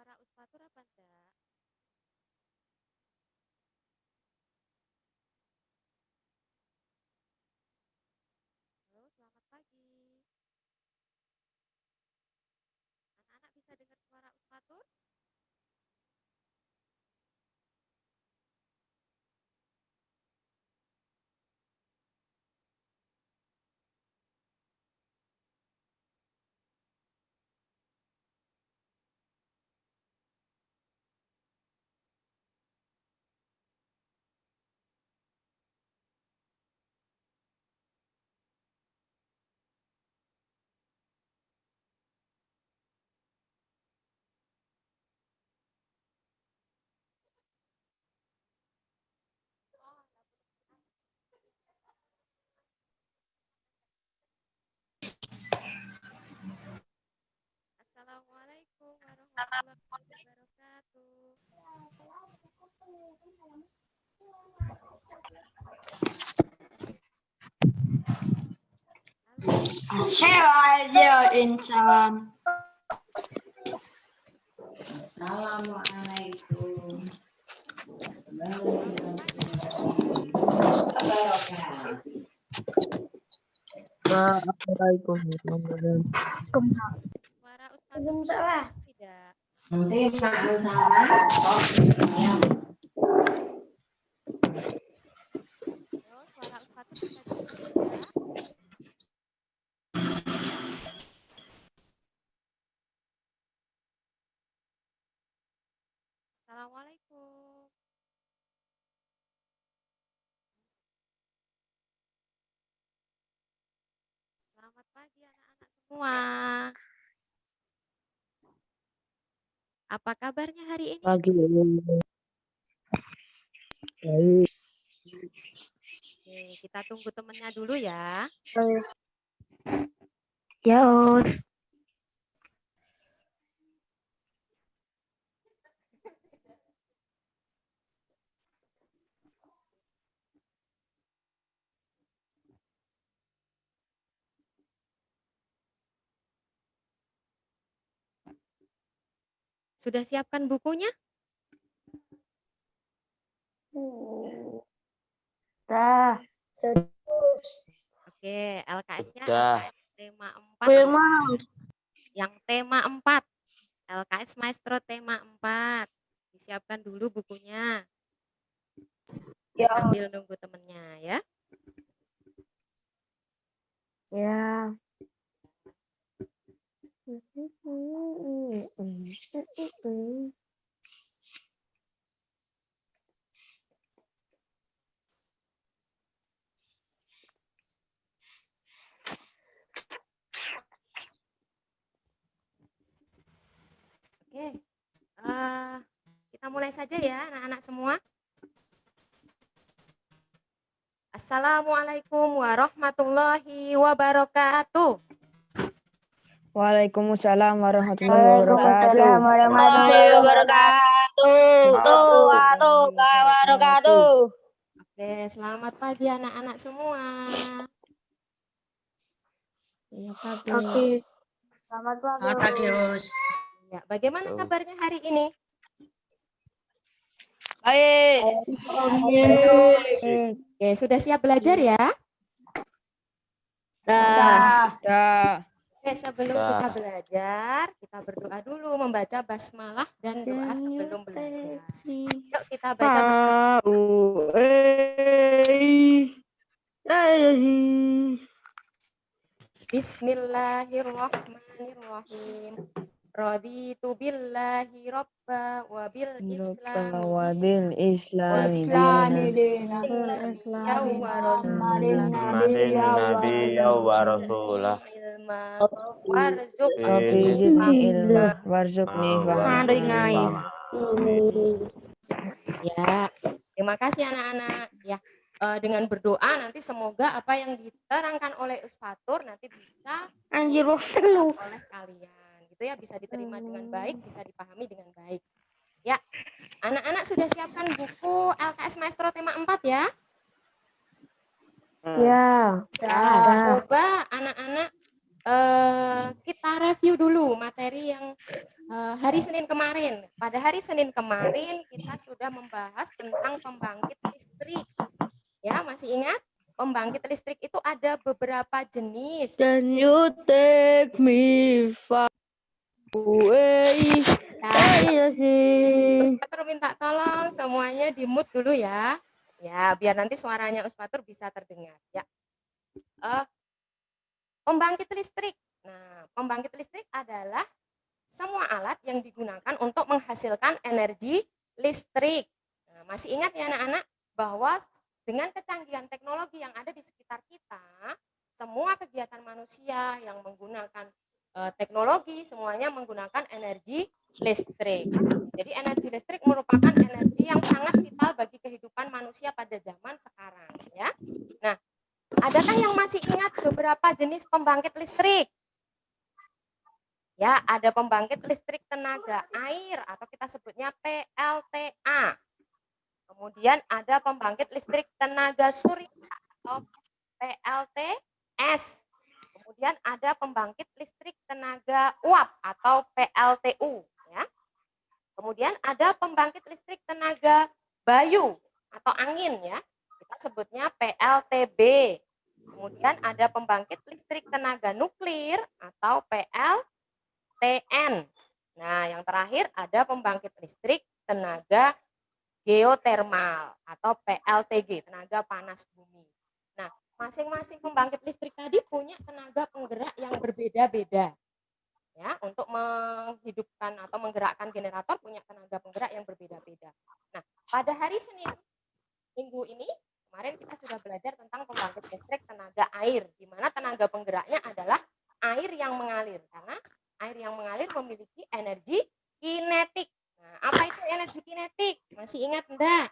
suara Usfatur apa enggak? Halo, selamat pagi. Anak-anak bisa dengar suara Usfatur? Assalamualaikum warahmatullahi wabarakatuh. Halo. Share insan. Assalamualaikum. Assalamualaikum. Suara Usfatur tidak? Nanti makan sama. Halo, suara Usfatur bisa didengar tidak? Assalamualaikum. Selamat pagi anak-anak semua. Apa kabarnya hari ini? Pagi. Baik. Oke, kita tunggu temennya dulu ya. Ya, Sudah siapkan bukunya? Dah. Oke, LKS-nya Sudah. LKS tema 4 ya. Yang tema 4. LKS Maestro tema 4. Disiapkan dulu bukunya. Ya. Sambil nunggu temennya ya. Ya. Oke, kita mulai saja ya anak-anak semua. Assalamualaikum warahmatullahi wabarakatuh. Waalaikumsalam warahmatullahi wabarakatuh. Waalaikumsalam warahmatullahi wabarakatuh. Oke, selamat pagi anak-anak semua. Oke. Selamat pagi. Ya, bagaimana kabarnya hari ini? Baik. Oke, sudah siap belajar ya? Dah. Dah. Oke, sebelum kita belajar, kita berdoa dulu, membaca basmalah dan doa sebelum belajar. Yuk kita baca bersama. Bismillahirrahmanirrahim. Raditu billahi robba wa bil islami Wabil Islami Islami dina. dina. wa rasulah Muhammadin nabiyya wa rasulah. ilma warzuqni Rabbi zidni ilma warzuqni fahma. Ya, terima kasih anak-anak. Ya, dengan berdoa nanti semoga apa yang diterangkan oleh Ustaz nanti bisa didapat oleh kalian. Gitu ya, bisa diterima dengan baik, bisa dipahami dengan baik. Ya, anak-anak sudah siapkan buku LKS Maestro tema 4 ya? Ya. Coba anak-anak kita review dulu materi yang hari Senin kemarin. Pada hari Senin kemarin kita sudah membahas tentang pembangkit listrik. Ya, masih ingat? Pembangkit listrik itu ada beberapa jenis. Can you take me far away? Ya, Sih. Uspatur minta tolong semuanya di mute dulu ya. Ya, biar nanti suaranya Uspatur bisa terdengar. Ya. Pembangkit listrik. Nah, pembangkit listrik adalah semua alat yang digunakan untuk menghasilkan energi listrik. Nah, masih ingat ya anak-anak bahwa dengan kecanggihan teknologi yang ada di sekitar kita, semua kegiatan manusia yang menggunakan teknologi semuanya menggunakan energi listrik. Jadi energi listrik merupakan energi yang sangat vital bagi kehidupan manusia pada zaman sekarang, ya. Nah, adakah yang masih ingat beberapa jenis pembangkit listrik? Ya, ada pembangkit listrik tenaga air atau kita sebutnya PLTA. Kemudian ada pembangkit listrik tenaga surya atau PLTS. Kemudian ada pembangkit listrik tenaga uap atau PLTU. Ya. Kemudian ada pembangkit listrik tenaga bayu atau angin, ya. Kita sebutnya PLTB. Kemudian ada pembangkit listrik tenaga nuklir atau PLTN. Nah, yang terakhir ada pembangkit listrik tenaga geotermal atau PLTG, tenaga panas bumi. Nah, masing-masing pembangkit listrik tadi punya tenaga penggerak yang berbeda-beda. Ya, untuk menghidupkan atau menggerakkan generator punya tenaga penggerak yang berbeda-beda. Nah, pada hari Senin minggu ini kemarin kita sudah belajar tentang pembangkit listrik tenaga air, di mana tenaga penggeraknya adalah air yang mengalir, karena air yang mengalir memiliki energi kinetik. Nah, apa itu energi kinetik? Masih ingat enggak?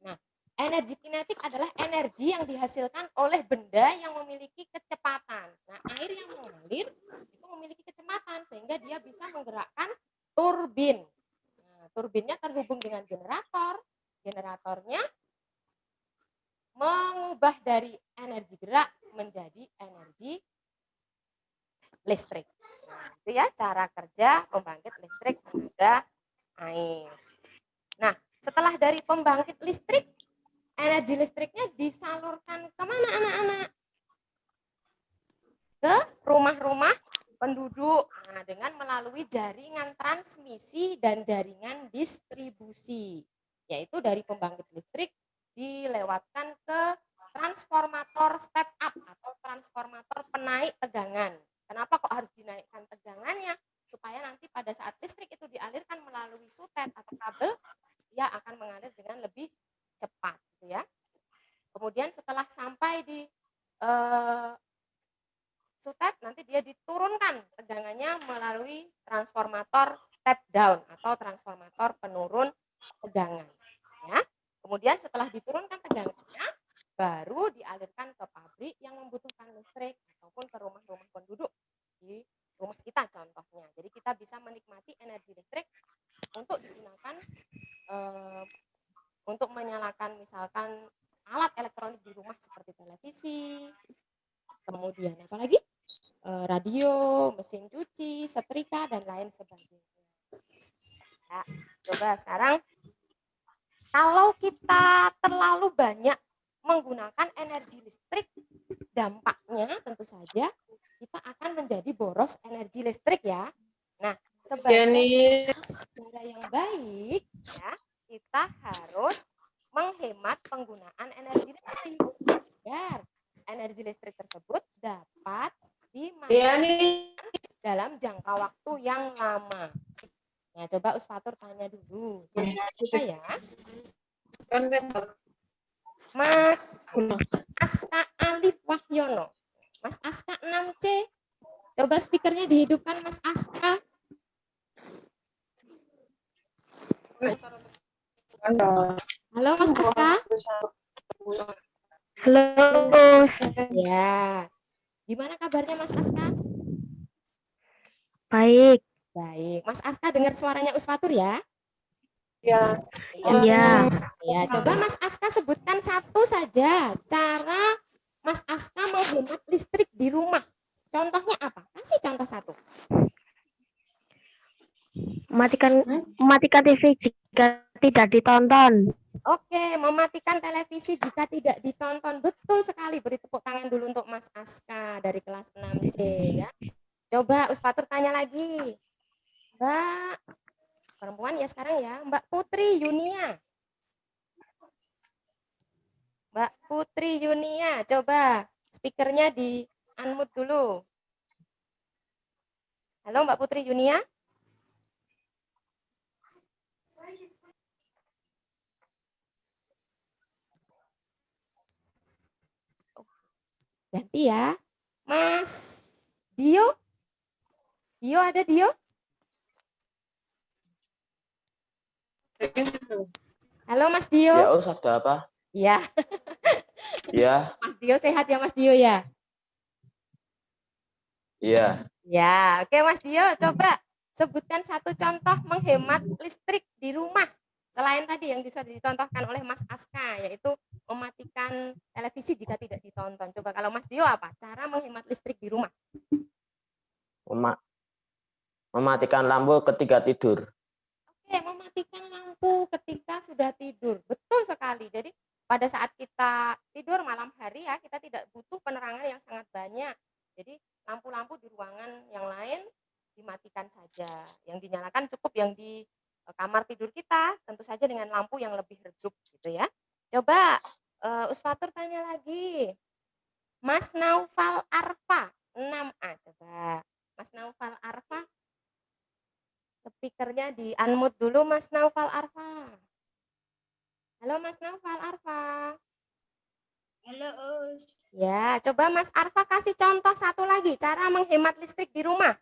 Nah, energi kinetik adalah energi yang dihasilkan oleh benda yang memiliki kecepatan. Nah, air yang mengalir itu memiliki kecepatan sehingga dia bisa menggerakkan turbin. Nah, turbinnya terhubung dengan generator. Generatornya mengubah dari energi gerak menjadi energi listrik. Nah, itu ya cara kerja pembangkit listrik tenaga air. Nah, setelah dari pembangkit listrik, energi listriknya disalurkan kemana anak-anak? Ke rumah-rumah penduduk. Nah, dengan melalui jaringan transmisi dan jaringan distribusi. Yaitu dari pembangkit listrik dilewatkan ke transformator step up atau transformator penaik tegangan. Kenapa kok harus dinaikkan tegangannya? Supaya nanti pada saat listrik itu dialirkan melalui sutet atau kabel, dia akan mengalir dengan lebih cepat, gitu ya. Kemudian setelah sampai di sutet, nanti dia diturunkan tegangannya melalui transformator step down atau transformator penurun tegangan. Ya. Kemudian setelah diturunkan tegangannya, baru dialirkan ke pabrik yang membutuhkan listrik ataupun ke rumah-rumah penduduk di rumah kita contohnya. Jadi kita bisa menikmati energi listrik untuk digunakan untuk menyalakan misalkan alat elektronik di rumah seperti televisi, kemudian apalagi radio, mesin cuci, setrika dan lain sebagainya. Ya, coba sekarang kalau kita terlalu banyak menggunakan energi listrik, dampaknya tentu saja kita akan menjadi boros energi listrik ya. Nah, sebagai cara yang baik ya, kita harus menghemat penggunaan energi listrik agar energi listrik tersebut dapat dimanfaatkan dalam jangka waktu yang lama. Nah, coba Usfatur tanya dulu. Coba ya. Mas Aska Alif Wahyono. Mas Aska 6C. Coba speakernya dihidupkan Mas Aska. Halo Mas Aska. Halo. Ya. Gimana kabarnya Mas Aska? Baik. Baik. Mas Aska dengar suaranya Usfatur ya? Ya. Ya. Ya, coba Mas Aska sebutkan satu saja cara Mas Aska menghemat listrik di rumah. Contohnya apa? Kasih contoh satu. Mematikan TV jika tidak ditonton. Oke, mematikan televisi jika tidak ditonton. Betul sekali. Beri tepuk tangan dulu untuk Mas Aska dari kelas 6C ya. Coba Usfatur tanya lagi. Mbak, perempuan ya sekarang ya. Mbak Putri Yunia. Mbak Putri Yunia, coba speakernya di unmute dulu. Halo Mbak Putri Yunia. Ganti ya. Mas Dio. Dio ada Dio? Halo Mas Dio. Ya, Us, ada apa? Iya. Ya, Mas Dio sehat ya Mas Dio ya? iya. Ya, oke Mas Dio, coba sebutkan satu contoh menghemat listrik di rumah. Selain tadi yang sudah dicontohkan oleh Mas Aska, yaitu mematikan televisi jika tidak ditonton. Coba kalau Mas Dio apa? Cara menghemat listrik di rumah. Mematikan lampu ketika tidur. Oke, mematikan lampu ketika sudah tidur. Betul sekali. Jadi pada saat kita tidur malam hari ya, kita tidak butuh penerangan yang sangat banyak. Jadi lampu-lampu di ruangan yang lain dimatikan saja. Yang dinyalakan cukup yang di kamar tidur kita, tentu saja dengan lampu yang lebih redup gitu ya. Coba Usfatur tanya lagi. Mas Naufal Arfa 6A coba. Mas Naufal Arfa, speakernya di unmute dulu Mas Naufal Arfa. Halo Mas Naufal Arfa. Halo, Us. Ya, coba Mas Arfa kasih contoh satu lagi cara menghemat listrik di rumah.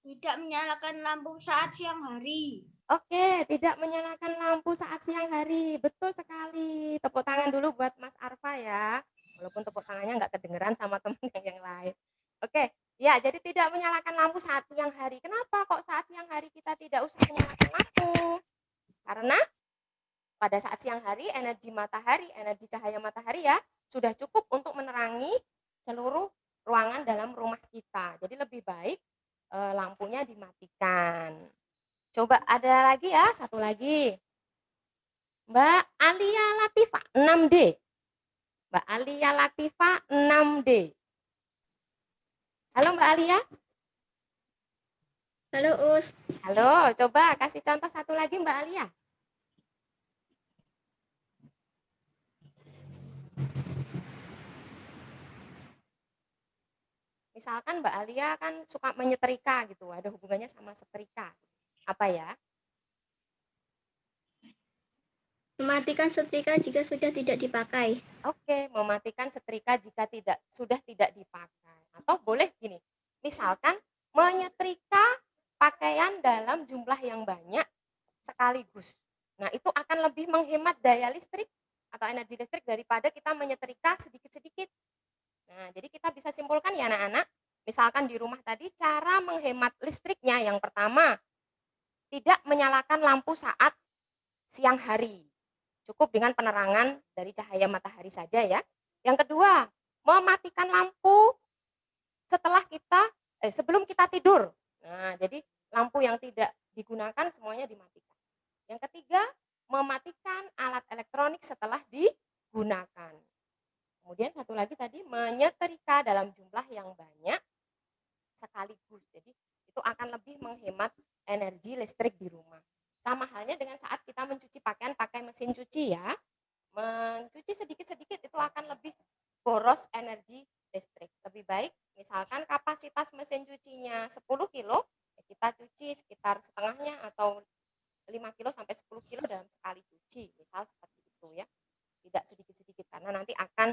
Tidak menyalakan lampu saat siang hari. Oke, tidak menyalakan lampu saat siang hari. Betul sekali. Tepuk tangan dulu buat Mas Arfa ya. Walaupun tepuk tangannya nggak kedengeran sama teman yang lain. Oke, ya jadi tidak menyalakan lampu saat siang hari. Kenapa kok saat siang hari kita tidak usah menyalakan lampu? Karena pada saat siang hari energi matahari, energi cahaya matahari ya sudah cukup untuk menerangi seluruh ruangan dalam rumah kita. Jadi lebih baik lampunya dimatikan. Coba ada lagi ya, satu lagi. Mbak Alia Latifa 6D. Mbak Alia Latifa 6D. Halo Mbak Alia. Halo, Us. Halo, coba kasih contoh satu lagi Mbak Alia. Misalkan Mbak Alia kan suka menyetrika gitu, ada hubungannya sama setrika. Apa ya? Mematikan setrika jika sudah tidak dipakai. Oke, mematikan setrika jika sudah tidak dipakai. Atau boleh gini, misalkan menyetrika pakaian dalam jumlah yang banyak sekaligus. Nah, itu akan lebih menghemat daya listrik atau energi listrik daripada kita menyetrika sedikit-sedikit. Nah, jadi kita bisa simpulkan ya anak-anak, misalkan di rumah tadi cara menghemat listriknya yang pertama, tidak menyalakan lampu saat siang hari. Cukup dengan penerangan dari cahaya matahari saja ya. Yang kedua, mematikan lampu sebelum kita tidur. Nah, jadi lampu yang tidak digunakan semuanya dimatikan. Yang ketiga, mematikan alat elektronik setelah digunakan. Kemudian satu lagi tadi menyetrika dalam jumlah yang banyak sekaligus. Jadi itu akan lebih menghemat energi listrik di rumah. Sama halnya dengan saat kita mencuci pakaian pakai mesin cuci ya. Mencuci sedikit-sedikit itu akan lebih boros energi listrik. Lebih baik misalkan kapasitas mesin cucinya 10 kilo, kita cuci sekitar setengahnya atau 5 kilo sampai 10 kilo dalam sekali cuci. Misal seperti itu ya. Tidak sedikit-sedikit karena nanti akan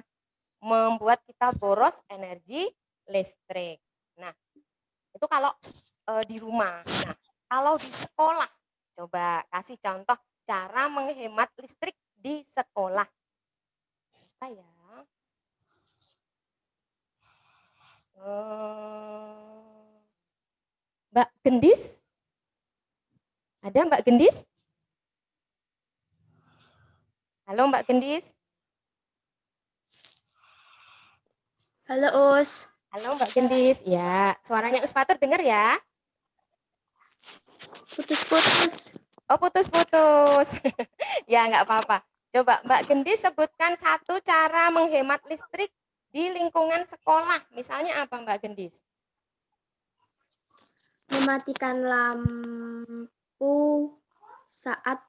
membuat kita boros energi listrik. Nah, itu kalau di rumah. Nah, kalau di sekolah, coba kasih contoh cara menghemat listrik di sekolah. Apa ya? Mbak Gendis? Ada Mbak Gendis? Halo Mbak Gendis? Halo, Us. Halo Mbak Gendis, ya suaranya Usfatur dengar ya? Putus-putus. Oh putus-putus. Ya nggak apa-apa. Coba Mbak Gendis sebutkan satu cara menghemat listrik di lingkungan sekolah. Misalnya apa Mbak Gendis? Mematikan lampu saat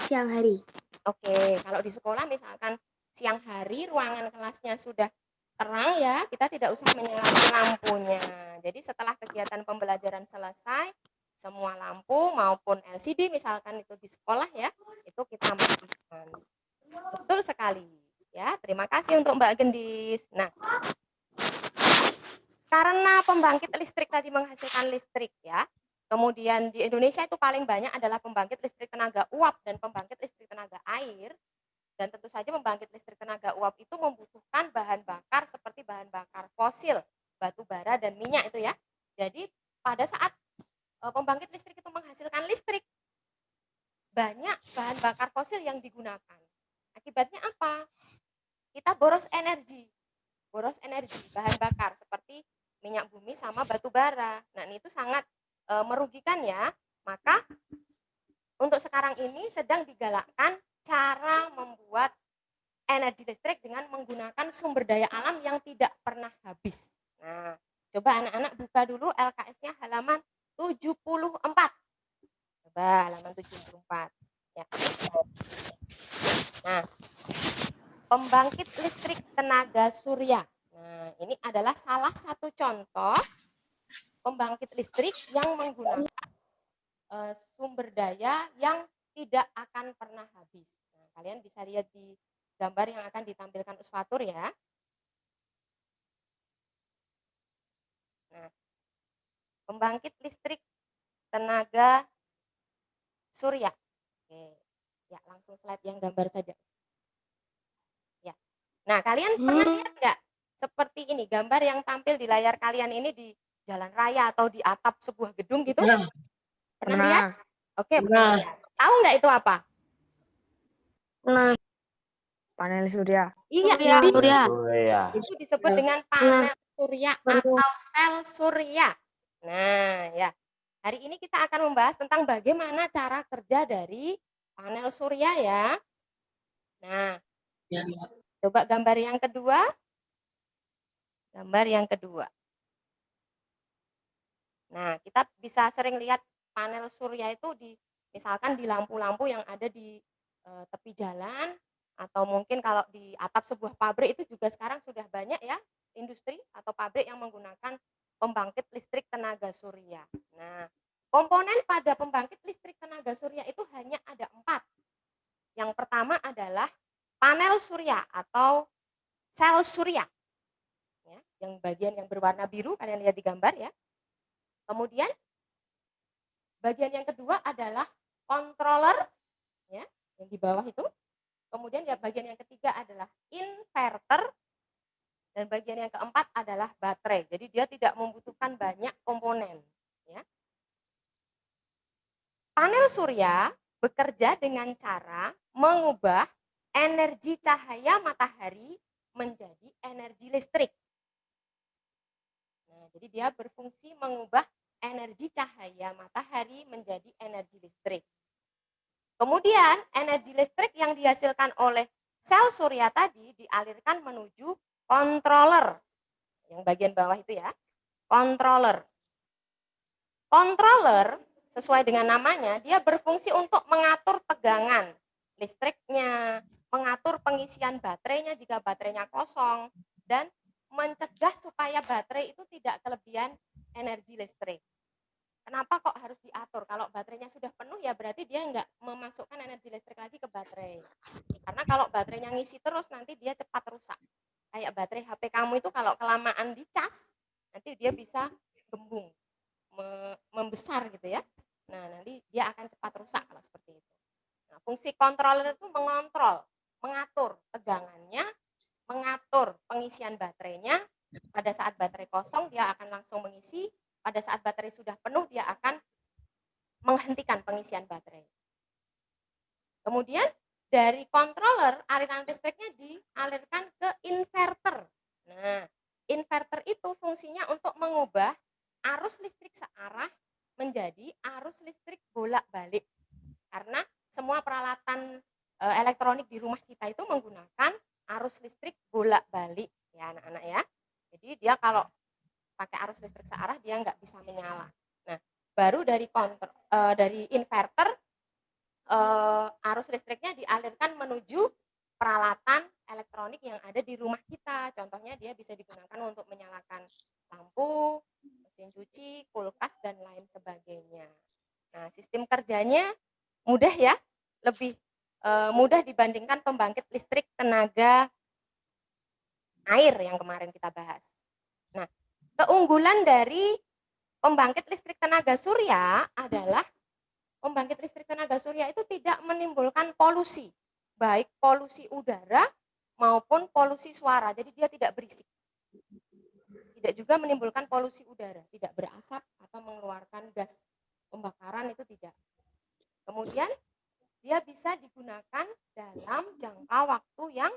siang hari. Oke, kalau di sekolah misalkan siang hari ruangan kelasnya sudah terang ya, kita tidak usah menyalakan lampunya. Jadi setelah kegiatan pembelajaran selesai, semua lampu maupun LCD misalkan itu di sekolah ya, itu kita matikan. Betul sekali. Ya, terima kasih untuk Mbak Gendis. Nah, karena pembangkit listrik tadi menghasilkan listrik ya. Kemudian di Indonesia itu paling banyak adalah pembangkit listrik tenaga uap dan pembangkit listrik tenaga air. Dan tentu saja pembangkit listrik tenaga uap itu membutuhkan bahan bakar seperti bahan bakar fosil, batu bara dan minyak itu ya. Jadi pada saat pembangkit listrik itu menghasilkan listrik, banyak bahan bakar fosil yang digunakan. Akibatnya apa? Kita boros energi bahan bakar seperti minyak bumi sama batu bara. Nah, ini itu sangat merugikan ya. Maka untuk sekarang ini sedang digalakkan cara membuat energi listrik dengan menggunakan sumber daya alam yang tidak pernah habis. Nah, coba anak-anak buka dulu LKS-nya halaman 74. Coba halaman 74. Ya. Nah, pembangkit listrik tenaga surya. Nah, ini adalah salah satu contoh pembangkit listrik yang menggunakan sumber daya yang tidak akan pernah habis. Nah, kalian bisa lihat di gambar yang akan ditampilkan Usfatur ya. Nah, pembangkit listrik tenaga surya. Oke. Ya, langsung slide yang gambar saja. Ya. Nah, kalian pernah lihat nggak seperti ini gambar yang tampil di layar kalian ini di jalan raya atau di atap sebuah gedung gitu? Pernah lihat? Oke, pernah lihat. Tahu nggak itu apa? Panel surya. Iya, Surya. Surya. itu disebut dengan panel surya atau sel surya. Nah, ya. Hari ini kita akan membahas tentang bagaimana cara kerja dari panel surya ya. Nah, coba gambar yang kedua. Gambar yang kedua. Nah, kita bisa sering lihat panel surya itu misalkan di lampu-lampu yang ada di tepi jalan atau mungkin kalau di atap sebuah pabrik itu juga sekarang sudah banyak ya industri atau pabrik yang menggunakan pembangkit listrik tenaga surya. Nah, komponen pada pembangkit listrik tenaga surya itu hanya ada 4. Yang pertama adalah panel surya atau sel surya. Ya, yang bagian yang berwarna biru kalian lihat di gambar ya. Kemudian bagian yang kedua adalah controller ya, yang di bawah itu. Kemudian ya bagian yang ketiga adalah inverter dan bagian yang keempat adalah baterai. Jadi dia tidak membutuhkan banyak komponen ya. Panel surya bekerja dengan cara mengubah energi cahaya matahari menjadi energi listrik. Nah, jadi dia berfungsi mengubah energi cahaya matahari menjadi energi listrik. Kemudian energi listrik yang dihasilkan oleh sel surya tadi dialirkan menuju controller. Yang bagian bawah itu ya. Controller. Controller sesuai dengan namanya, dia berfungsi untuk mengatur tegangan listriknya, mengatur pengisian baterainya jika baterainya kosong, dan mencegah supaya baterai itu tidak kelebihan energi listrik. Kenapa kok harus diatur? Kalau baterainya sudah penuh ya berarti dia nggak memasukkan energi listrik lagi ke baterai. Karena kalau baterainya ngisi terus nanti dia cepat rusak. Kayak baterai HP kamu itu kalau kelamaan dicas, nanti dia bisa gembung, membesar gitu ya. Nah nanti dia akan cepat rusak kalau seperti itu. Nah, fungsi controller itu mengontrol, mengatur tegangannya, mengatur pengisian baterainya. Pada saat baterai kosong dia akan langsung mengisi, pada saat baterai sudah penuh dia akan menghentikan pengisian baterai. Kemudian dari controller aliran listriknya dialirkan ke inverter. Nah, inverter itu fungsinya untuk mengubah arus listrik searah menjadi arus listrik bolak-balik. Karena semua peralatan elektronik di rumah kita itu menggunakan arus listrik bolak-balik ya anak-anak ya. Jadi dia kalau pakai arus listrik searah dia nggak bisa menyala. Nah, baru dari dari inverter arus listriknya dialirkan menuju peralatan elektronik yang ada di rumah kita. Contohnya dia bisa digunakan untuk menyalakan lampu, mesin cuci, kulkas, dan lain sebagainya. Nah, sistem kerjanya mudah ya, lebih mudah dibandingkan pembangkit listrik tenaga air yang kemarin kita bahas. Nah, keunggulan dari pembangkit listrik tenaga surya adalah pembangkit listrik tenaga surya itu tidak menimbulkan polusi, baik polusi udara maupun polusi suara. Jadi dia tidak berisik. Tidak juga menimbulkan polusi udara, tidak berasap atau mengeluarkan gas pembakaran, itu tidak. Kemudian dia bisa digunakan dalam jangka waktu yang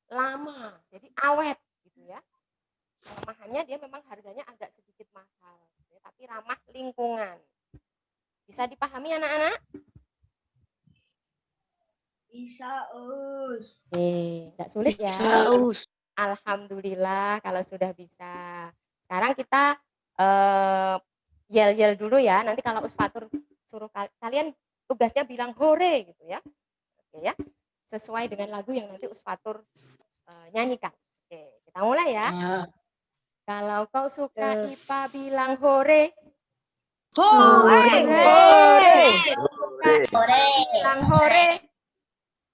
lama, jadi awet gitu ya. Kelemahannya dia memang harganya agak sedikit mahal, tapi ramah lingkungan. Bisa dipahami anak-anak? Bisa, Us. Enggak sulit ya? Alhamdulillah kalau sudah bisa. Sekarang kita yel-yel dulu ya. Nanti kalau Usfatur suruh kalian tugasnya bilang hore gitu ya. Oke ya. Sesuai dengan lagu yang nanti Usfatur nyanyikan. Oke, kita mulai ya. Kalau kau suka IPA bilang hore. Hore. Kau suka IPA bilang hore.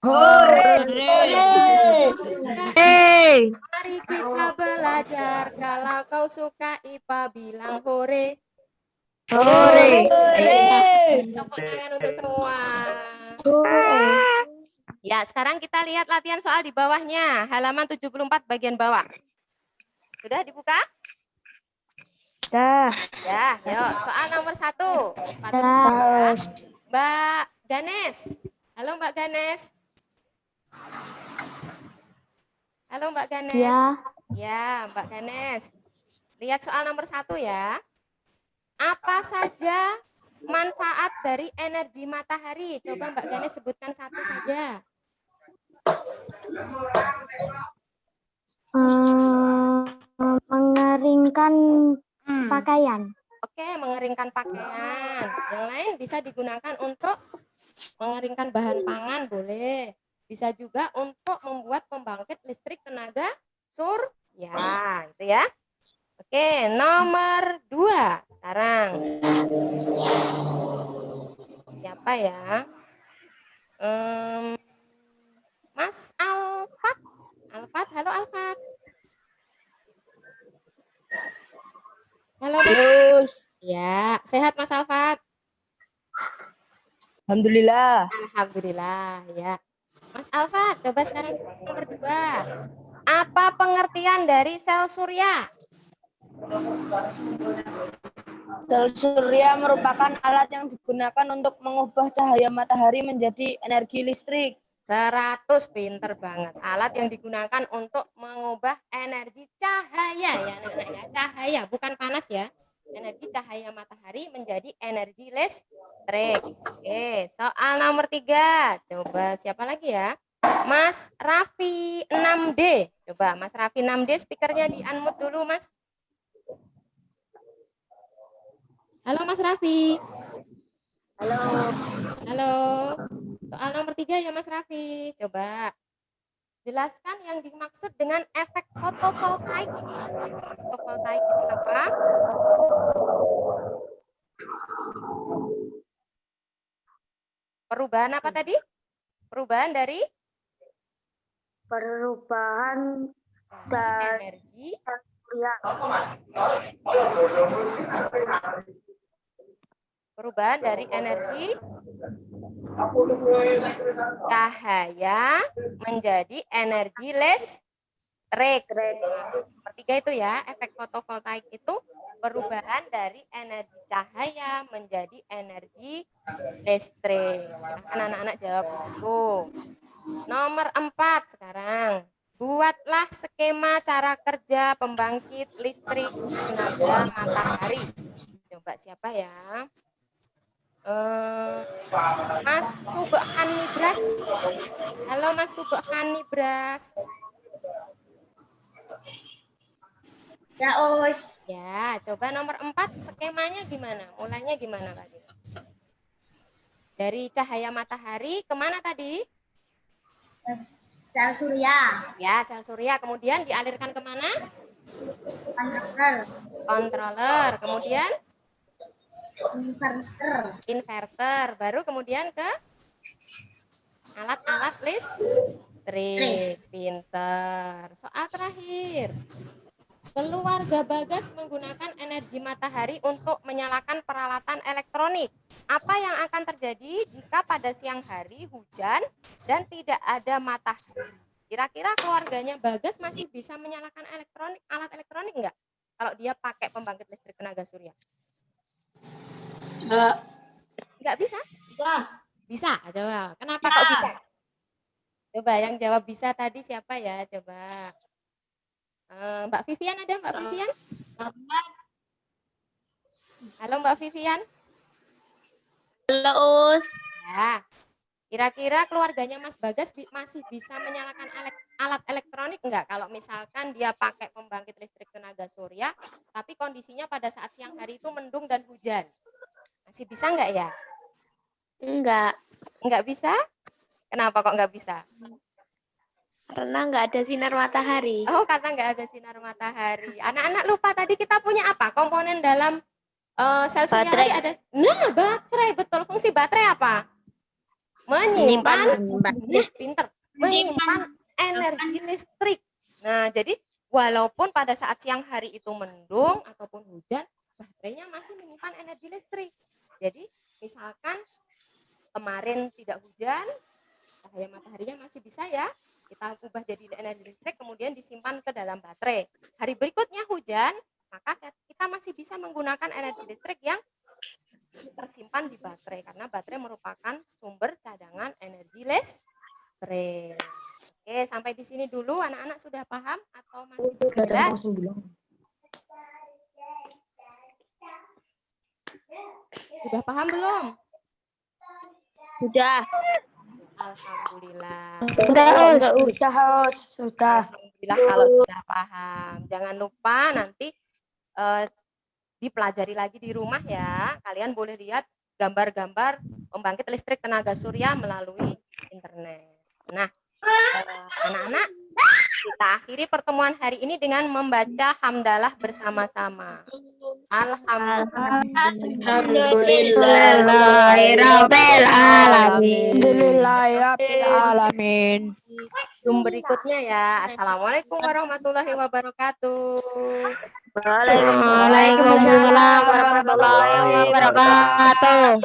Kau suka mari kita belajar. Kalau kau suka IPA bilang hore. Tepuk tangan untuk semua. Ya, sekarang kita lihat latihan soal di bawahnya. Halaman 74 bagian bawah. Sudah dibuka? Dah. Ya, yuk. Soal nomor 1. Ya. Mbak Ganes. Halo Mbak Ganes. Halo Mbak Ganes. Ya, Mbak Ganes. Lihat soal nomor 1 ya. Apa saja manfaat dari energi matahari? Coba Mbak Ganes sebutkan satu saja. Mengeringkan pakaian. Oke, mengeringkan pakaian. Yang lain bisa digunakan untuk mengeringkan bahan pangan, boleh. Bisa juga untuk membuat pembangkit listrik tenaga surya, gitu ya. Oke, nomor 2 sekarang. Siapa ya? Mas Alfat. Alfat, halo Alfat. Halo Mas. Ya, sehat Mas Alfat? Alhamdulillah. Alhamdulillah, ya. Mas Alfat, coba sekarang nomor 2. Apa pengertian dari sel surya? Sel surya merupakan alat yang digunakan untuk mengubah cahaya matahari menjadi energi listrik. 100, pinter banget. Alat yang digunakan untuk mengubah energi cahaya ya anak-anak ya. Cahaya, bukan panas ya. Energi cahaya matahari menjadi energi listrik. Oke, soal nomor 3. Coba siapa lagi ya? Mas Raffi 6D. Coba Mas Raffi 6D speakernya di unmute dulu Mas. Halo Mas Raffi. Halo. Halo. Soal nomor 3 ya Mas Raffi. Coba jelaskan yang dimaksud dengan efek fotovoltaik. Fotovoltaik itu apa? Perubahan apa tadi? Perubahan dari energi surya. Perubahan dari energi cahaya menjadi energi listrik. Nomor 3 itu ya, efek fotovoltaik itu perubahan dari energi cahaya menjadi energi listrik. Silahkan anak-anak jawab di situ. Nomor 4 sekarang. Buatlah skema cara kerja pembangkit listrik tenaga matahari. Coba siapa ya? Mas Subhan Nibras. Halo Mas Subhan Nibras. Ya, Us. Ya, coba nomor 4 skemanya gimana? Mulainya gimana tadi? Dari cahaya matahari kemana tadi? Sel surya. Ya, sel surya. Kemudian dialirkan kemana? Controller. Controller. Kemudian Inverter. inverter. Baru kemudian ke alat-alat listrik. Pinter. Soal terakhir. Keluarga Bagas menggunakan energi matahari untuk menyalakan peralatan elektronik. Apa yang akan terjadi jika pada siang hari hujan dan tidak ada matahari? Kira-kira keluarganya Bagas masih bisa menyalakan alat elektronik enggak? Kalau dia pakai pembangkit listrik tenaga surya? Enggak bisa? Bisa. Coba. Kenapa kok bisa? Coba yang jawab bisa tadi siapa ya? Coba. Mbak Vivian ada Mbak Vivian? Halo Mbak Vivian. Halo, Us. Ya. Kira-kira keluarganya Mas Bagas masih bisa menyalakan alat elektronik enggak? Kalau misalkan dia pakai pembangkit listrik tenaga surya, tapi kondisinya pada saat siang hari itu mendung dan hujan. Masih bisa enggak ya? Enggak, Enggak bisa? Kenapa kok enggak bisa? karena enggak ada sinar matahari. Oh, karena enggak ada sinar matahari. Anak-anak lupa tadi kita punya apa? Komponen dalam sel surya tadi ada. Nah, baterai. Betul. Fungsi baterai apa? Menyimpan. Nah, pinter. Menyimpan energi listrik. Nah, jadi walaupun pada saat siang hari itu mendung ataupun hujan, baterainya masih menyimpan energi listrik. Jadi, misalkan kemarin tidak hujan, cahaya mataharinya masih bisa ya kita ubah jadi energi listrik, kemudian disimpan ke dalam baterai. Hari berikutnya hujan, maka kita masih bisa menggunakan energi listrik yang tersimpan di baterai, karena baterai merupakan sumber cadangan energi listrik. Oke, sampai di sini dulu anak-anak sudah paham atau masih belum jelas? Sudah paham belum? Sudah. Alhamdulillah. Sudah. Alhamdulillah kalau sudah paham. Jangan lupa nanti dipelajari lagi di rumah ya. Kalian boleh lihat gambar-gambar pembangkit listrik tenaga surya melalui internet. Nah, anak-anak, kita akhiri pertemuan hari ini dengan membaca hamdalah bersama-sama. Alhamdulillahirrahmanirrahim. Zoom berikutnya ya. Assalamualaikum warahmatullahi wabarakatuh. Waalaikumsalam warahmatullahi wabarakatuh.